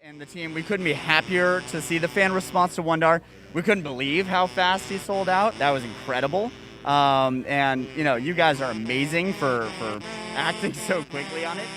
And the team, we couldn't be happier to see the fan response to Wondar. We couldn't believe how fast he sold out. That was incredible. And you know, you guys are amazing for acting so quickly on it.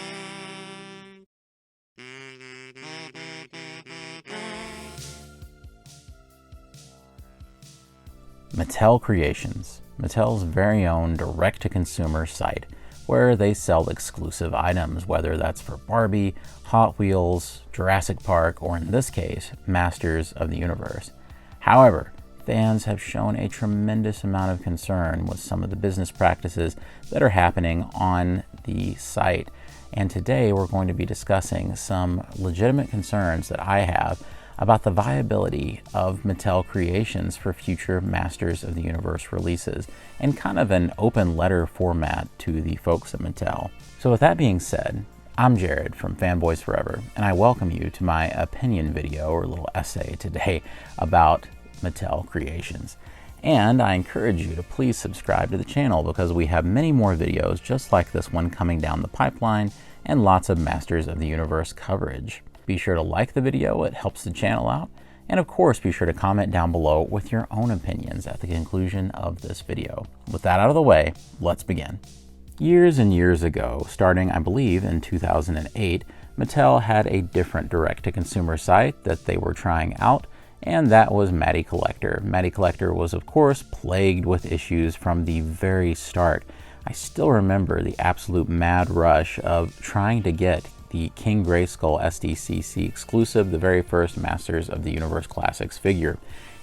Mattel Creations, Mattel's very own direct-to-consumer site where they sell exclusive items, whether that's for Barbie, Hot Wheels, Jurassic Park, or in this case, Masters of the Universe. However, fans have shown a tremendous amount of concern with some of the business practices that are happening on the site. And today we're going to be discussing some legitimate concerns that I have about the viability of Mattel Creations for future Masters of the Universe releases, and kind of an open letter format to the folks at Mattel. So with that being said, I'm Jared from Fanboys Forever, and I welcome you to my opinion video or little essay today about Mattel Creations. And I encourage you to please subscribe to the channel because we have many more videos just like this one coming down the pipeline and lots of Masters of the Universe coverage. Be sure to like the video, it helps the channel out. And of course, be sure to comment down below with your own opinions at the conclusion of this video. With that out of the way, let's begin. Years and years ago, starting I believe in 2008, Mattel had a different direct-to-consumer site that they were trying out, and that was Maddie Collector. Maddie Collector was of course plagued with issues from the very start. I still remember the absolute mad rush of trying to get the King Grayskull SDCC exclusive, the very first Masters of the Universe Classics figure.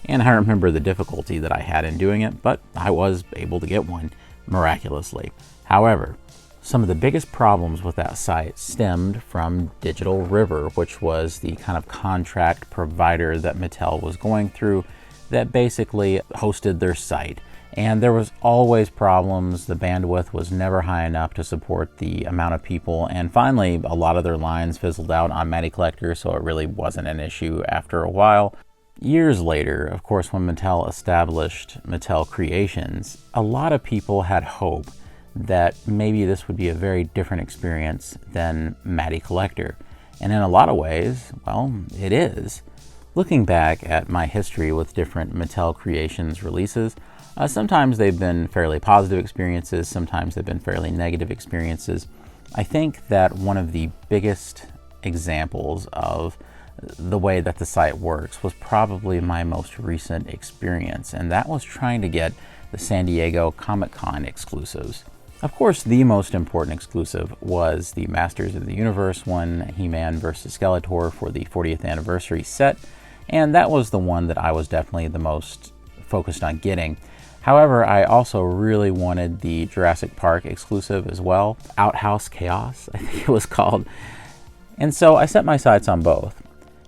And I remember the difficulty that I had in doing it, but I was able to get one miraculously. However, some of the biggest problems with that site stemmed from Digital River, which was the kind of contract provider that Mattel was going through that basically hosted their site. And there was always problems. The bandwidth was never high enough to support the amount of people. And finally, a lot of their lines fizzled out on Maddie Collector, so it really wasn't an issue after a while. Years later, of course, when Mattel established Mattel Creations, a lot of people had hope that maybe this would be a very different experience than Maddie Collector. And in a lot of ways, well, it is. Looking back at my history with different Mattel Creations releases, sometimes they've been fairly positive experiences, sometimes they've been fairly negative experiences. I think that one of the biggest examples of the way that the site works was probably my most recent experience, and that was trying to get the San Diego Comic-Con exclusives. Of course, the most important exclusive was the Masters of the Universe one, He-Man vs. Skeletor for the 40th anniversary set, and that was the one that I was definitely the most focused on getting. However, I also really wanted the Jurassic Park exclusive as well, Outhouse Chaos, I think it was called. And so I set my sights on both.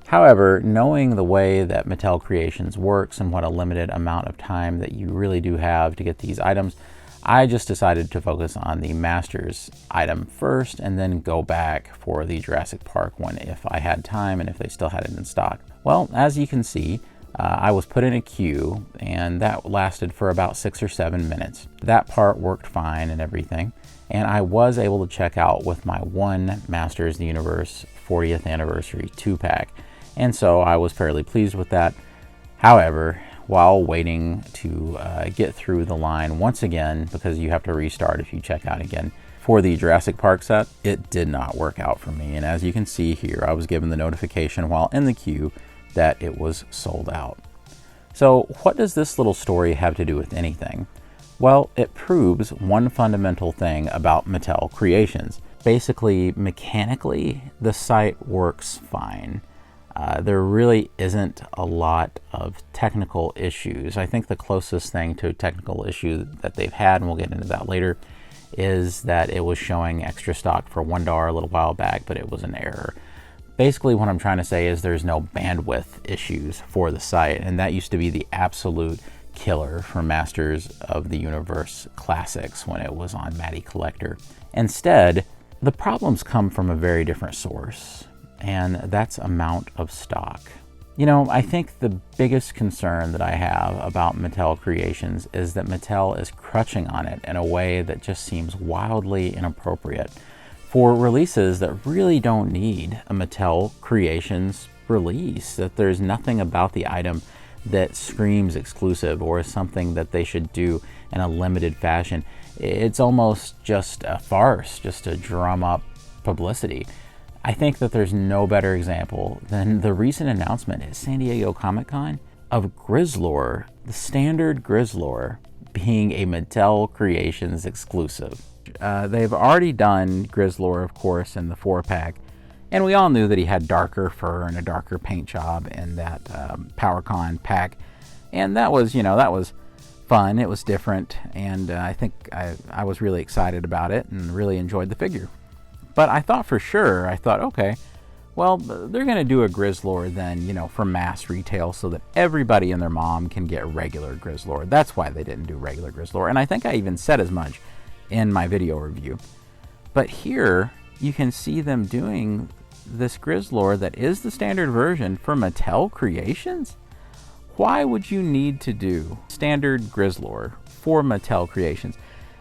However, knowing the way that Mattel Creations works and what a limited amount of time that you really do have to get these items, I just decided to focus on the Masters item first and then go back for the Jurassic Park one if I had time and if they still had it in stock. Well, as you can see, I was put in a queue, and that lasted for about 6 or 7 minutes. That part worked fine and everything, and I was able to check out with my one Masters of the Universe 40th anniversary 2-pack, and so I was fairly pleased with that. However, while waiting to get through the line once again, because you have to restart if you check out again, for the Jurassic Park set, it did not work out for me. And as you can see here, I was given the notification while in the queue that it was sold out. So what does this little story have to do with anything? Well, it proves one fundamental thing about Mattel Creations. Basically, mechanically, the site works fine. There really isn't a lot of technical issues. I think the closest thing to a technical issue that they've had, and we'll get into that later, is that it was showing extra stock for Wondar a little while back, but it was an error. Basically, what I'm trying to say is there's no bandwidth issues for the site, and that used to be the absolute killer for Masters of the Universe Classics when it was on Maddie Collector. Instead, the problems come from a very different source, and that's amount of stock. You know, I think the biggest concern that I have about Mattel Creations is that Mattel is crutching on it in a way that just seems wildly inappropriate. for releases that really don't need a Mattel Creations release, that there's nothing about the item that screams exclusive or is something that they should do in a limited fashion. It's almost just a farce, just to drum up publicity. I think that there's no better example than the recent announcement at San Diego Comic-Con of Grizzlor, the standard Grizzlor, being a Mattel Creations exclusive. They've already done Grizzlor, of course, in the 4-pack, and we all knew that he had darker fur and a darker paint job in that PowerCon pack, and that was, that was fun. It was different, and I think I was really excited about it and really enjoyed the figure. But I thought, okay, well, they're going to do a Grizzlor then, for mass retail so that everybody and their mom can get regular Grizzlor. That's why they didn't do regular Grizzlor, and I think I even said as much in my video review. But here, you can see them doing this Grizzlor that is the standard version for Mattel Creations. Why would you need to do standard Grizzlor for Mattel Creations?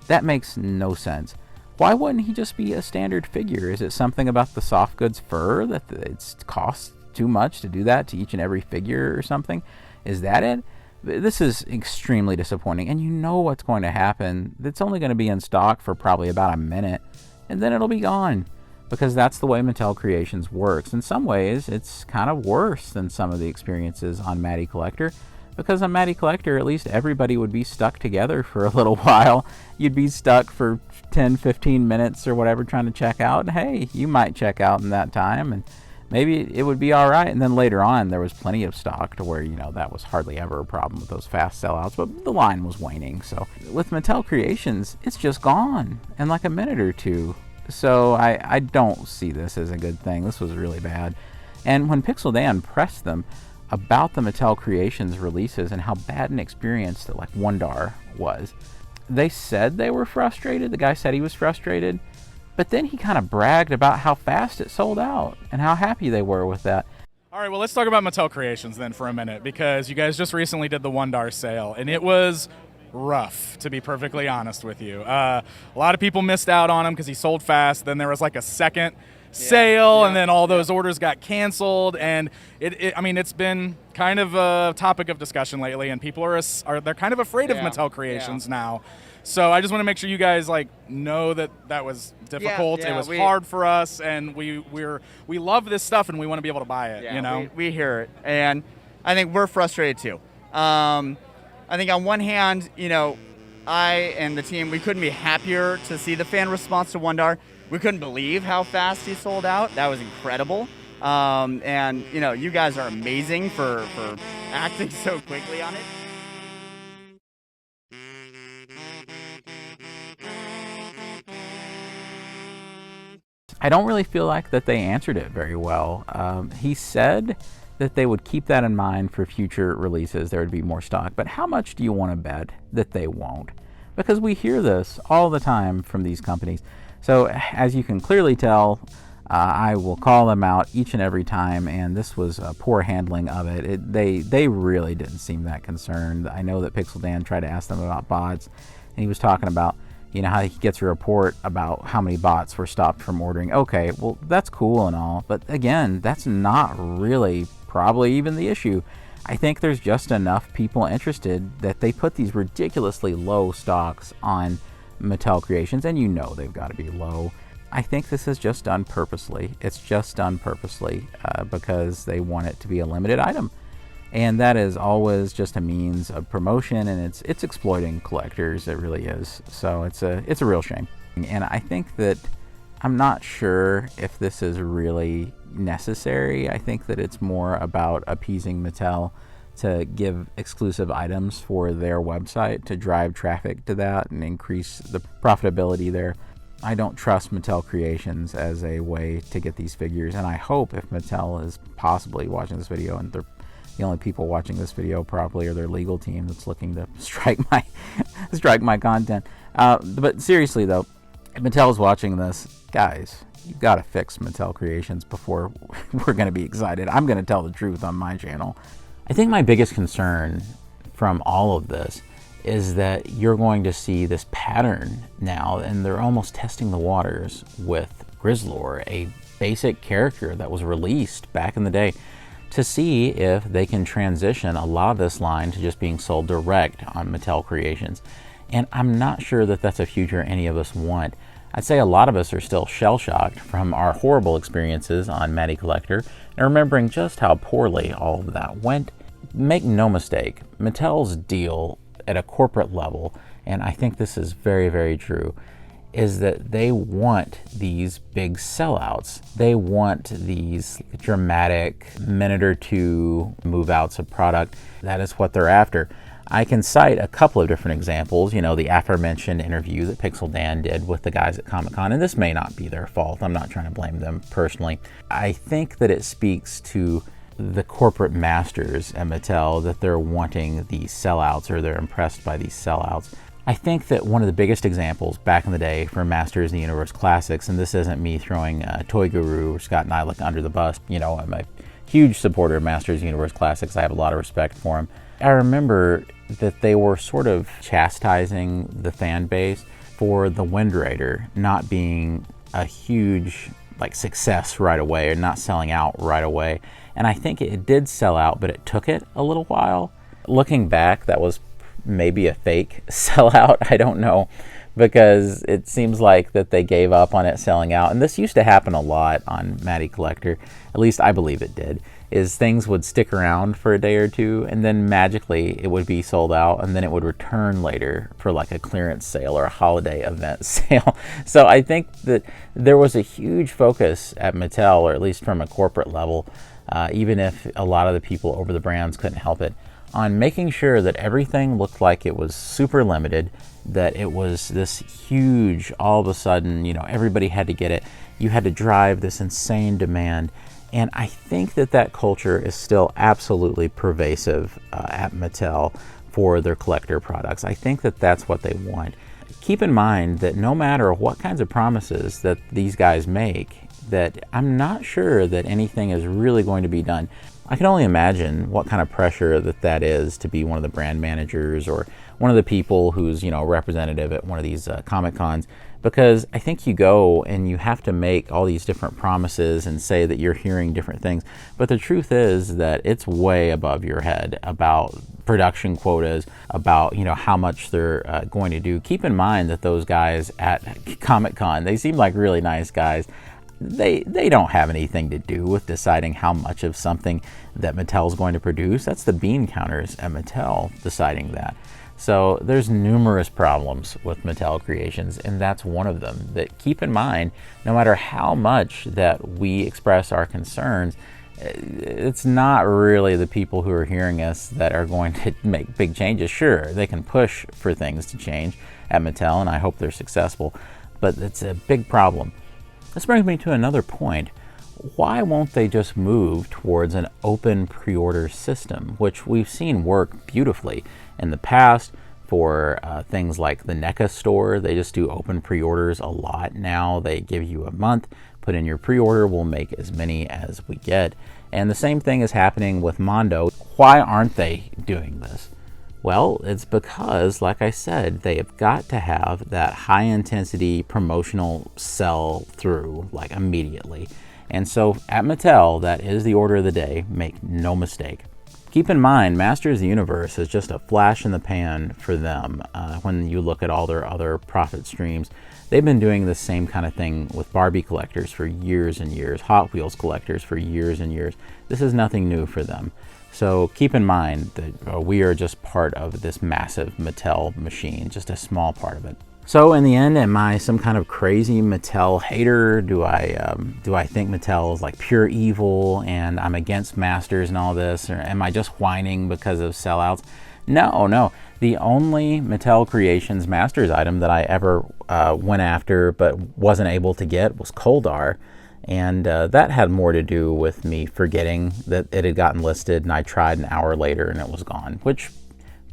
That makes no sense. Why wouldn't he just be a standard figure? Is it something about the soft goods fur that it costs too much to do that to each and every figure or something? Is that it? This is extremely disappointing, and you know what's going to happen. It's only going to be in stock for probably about a minute, and then it'll be gone, because that's the way Mattel Creations works. In some ways, it's kind of worse than some of the experiences on Maddie Collector, because on Maddie Collector, at least everybody would be stuck together for a little while. You'd be stuck for 10, 15 minutes or whatever trying to check out. Hey, you might check out in that time, and maybe it would be all right. And then later on, there was plenty of stock to where, that was hardly ever a problem with those fast sellouts, but the line was waning. So with Mattel Creations, it's just gone in like a minute or two. So I don't see this as a good thing. This was really bad. And when Pixel Dan pressed them about the Mattel Creations releases and how bad an experience that like Wondar was, they said they were frustrated. The guy said he was frustrated. But then he kind of bragged about how fast it sold out and how happy they were with that. All right, well, let's talk about Mattel Creations then for a minute, because you guys just recently did the Wondar sale, and it was rough, to be perfectly honest with you. A lot of people missed out on him because he sold fast. Then there was like a second sale, and then all those orders got canceled, and it's been kind of a topic of discussion lately, and people they're kind of afraid of Mattel Creations now. So I just want to make sure you guys know that was difficult. It was hard for us, and we love this stuff, and we want to be able to buy it. We hear it, and I think we're frustrated too. I think on one hand, I and the team, we couldn't be happier to see the fan response to Wondar. We couldn't believe how fast he sold out. That was incredible. And you guys are amazing for acting so quickly on it. I don't really feel like that they answered it very well. He said that they would keep that in mind for future releases. There would be more stock. But how much do you want to bet that they won't? Because we hear this all the time from these companies. So as you can clearly tell, I will call them out each and every time, and this was a poor handling of it. They really didn't seem that concerned. I know that Pixel Dan tried to ask them about bots, and he was talking about how he gets a report about how many bots were stopped from ordering. Okay, well, that's cool and all, but again, that's not really probably even the issue. I think there's just enough people interested that they put these ridiculously low stocks on Mattel Creations, and they've got to be low. I think this is just done purposely. It's just done purposely because they want it to be a limited item. And that is always just a means of promotion, and it's exploiting collectors. It really is. So it's a real shame. And I think that I'm not sure if this is really necessary. I think that it's more about appeasing Mattel to give exclusive items for their website to drive traffic to that and increase the profitability there. I don't trust Mattel Creations as a way to get these figures, and I hope if Mattel is possibly watching this video, and they're the only people watching this video probably are their legal team that's looking to strike my content. But seriously though, if Mattel's watching this, guys, you've got to fix Mattel Creations before we're going to be excited. I'm going to tell the truth on my channel. I think my biggest concern from all of this is that you're going to see this pattern now, and they're almost testing the waters with Grizzlor, a basic character that was released back in the day, to see if they can transition a lot of this line to just being sold direct on Mattel Creations. And I'm not sure that that's a future any of us want. I'd say a lot of us are still shell-shocked from our horrible experiences on Maddie Collector and remembering just how poorly all of that went. Make no mistake, Mattel's deal at a corporate level, and I think this is very, very true, is that they want these big sellouts. They want these dramatic minute or two move outs of product. That is what they're after. I can cite a couple of different examples, you know, the aforementioned interview that Pixel Dan did with the guys at Comic-Con, and this may not be their fault. I'm not trying to blame them personally. I think that it speaks to the corporate masters at Mattel that they're wanting these sellouts, or they're impressed by these sellouts. I think that one of the biggest examples back in the day for Masters of the Universe Classics, and this isn't me throwing Toy Guru or Scott Nylick under the bus, you know, I'm a huge supporter of Masters of the Universe Classics. I have a lot of respect for them. I remember that they were sort of chastising the fan base for the Wind Raider not being a huge success right away, or not selling out right away. And I think it did sell out, but it took it a little while. Looking back, that was maybe a fake sellout. I don't know, because it seems like that they gave up on it selling out. And this used to happen a lot on Maddie Collector. At least I believe it did. Is things would stick around for a day or two, and then magically it would be sold out, and then it would return later for like a clearance sale or a holiday event sale. So I think that there was a huge focus at Mattel, or at least from a corporate level, even if a lot of the people over the brands couldn't help it, on making sure that everything looked like it was super limited, that it was this huge, all of a sudden, you know, everybody had to get it. You had to drive this insane demand. And I think that that culture is still absolutely pervasive at Mattel for their collector products. I think that that's what they want. Keep in mind that no matter what kinds of promises that these guys make, that I'm not sure that anything is really going to be done. I can only imagine what kind of pressure that is to be one of the brand managers or one of the people who's, you know, representative at one of these Comic Cons, because I think you go and you have to make all these different promises and say that you're hearing different things. But the truth is that it's way above your head about production quotas, about, you know, how much they're going to do. Keep in mind that those guys at Comic Con, they seem like really nice guys. They don't have anything to do with deciding how much of something that Mattel's going to produce. That's the bean counters at Mattel deciding that. So there's numerous problems with Mattel Creations, and that's one of them. That keep in mind, no matter how much that we express our concerns, it's not really the people who are hearing us that are going to make big changes. Sure, they can push for things to change at Mattel, and I hope they're successful, but it's a big problem. This brings me to another point. Why won't they just move towards an open pre-order system, which we've seen work beautifully in the past for things like the NECA store? They just do open pre-orders a lot now. They give you a month, put in your pre-order, we'll make as many as we get. And the same thing is happening with Mondo. Why aren't they doing this? Well, it's because, like I said, they have got to have that high-intensity promotional sell-through, like immediately. And so at Mattel, that is the order of the day, make no mistake. Keep in mind, Masters of the Universe is just a flash in the pan for them when you look at all their other profit streams. They've been doing the same kind of thing with Barbie collectors for years and years, Hot Wheels collectors for years and years. This is nothing new for them. So keep in mind that we are just part of this massive Mattel machine, just a small part of it. So in the end, am I some kind of crazy Mattel hater? Do I think Mattel is like pure evil and I'm against Masters and all this? Or am I just whining because of sellouts? No. The only Mattel Creations Masters item that I ever went after but wasn't able to get was Koldar. And that had more to do with me forgetting that it had gotten listed, and I tried an hour later and it was gone, which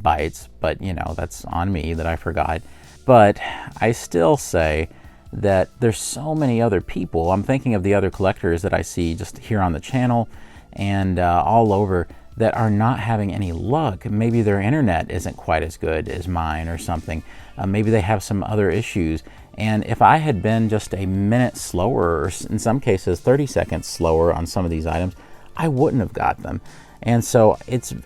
bites, but you know, that's on me that I forgot. But I still say that there's so many other people. I'm thinking of the other collectors that I see just here on the channel and all over that are not having any luck. Maybe their internet isn't quite as good as mine or something. Maybe they have some other issues. And if I had been just a minute slower, or in some cases 30 seconds slower on some of these items, I wouldn't have got them. And so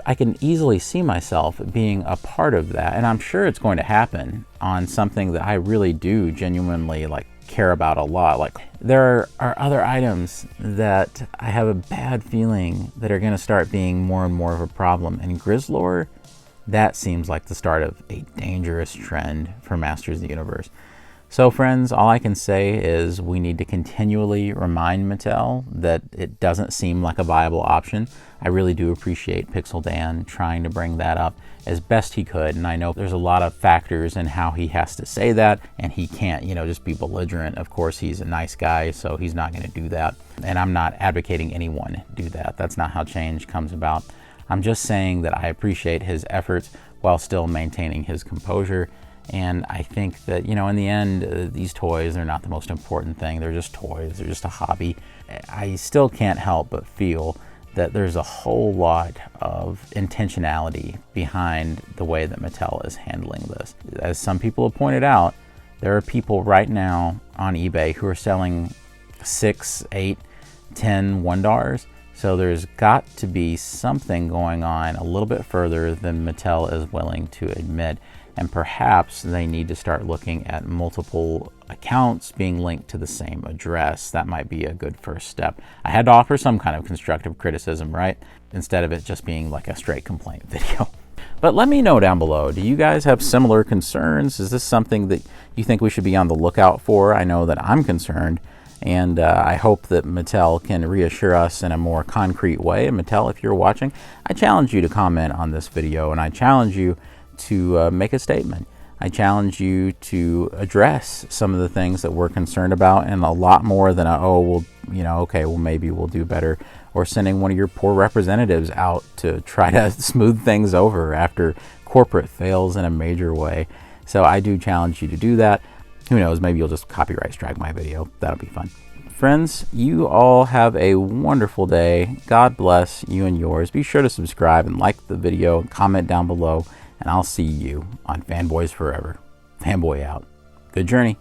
I can easily see myself being a part of that. And I'm sure it's going to happen on something that I really do genuinely like care about a lot. Like there are other items that I have a bad feeling that are going to start being more and more of a problem. And Grizzlord, that seems like the start of a dangerous trend for Masters of the Universe. So friends, all I can say is we need to continually remind Mattel that it doesn't seem like a viable option. I really do appreciate Pixel Dan trying to bring that up as best he could, and I know there's a lot of factors in how he has to say that, and he can't, just be belligerent. Of course, he's a nice guy, so he's not going to do that, and I'm not advocating anyone do that. That's not how change comes about. I'm just saying that I appreciate his efforts while still maintaining his composure. And I think that, in the end, these toys are not the most important thing. They're just toys. They're just a hobby. I still can't help but feel that there's a whole lot of intentionality behind the way that Mattel is handling this. As some people have pointed out, there are people right now on eBay who are selling 6, 8, 10 $1. So there's got to be something going on a little bit further than Mattel is willing to admit. And perhaps they need to start looking at multiple accounts being linked to the same address. That might be a good first step. I had to offer some kind of constructive criticism, right? Instead of it just being like a straight complaint video. But let me know down below, do you guys have similar concerns? Is this something that you think we should be on the lookout for? I know that I'm concerned, and I hope that Mattel can reassure us in a more concrete way. And Mattel, if you're watching, I challenge you to comment on this video, and I challenge you to make a statement. I challenge you to address some of the things that we're concerned about, and a lot more than maybe we'll do better, or sending one of your poor representatives out to try to smooth things over after corporate fails in a major way. So I do challenge you to do that. Who knows, maybe you'll just copyright strike my video. That'll be fun. Friends, you all have a wonderful day. God bless you and yours. Be sure to subscribe and like the video and comment down below. And I'll see you on Fanboys Forever. Fanboy out. Good journey.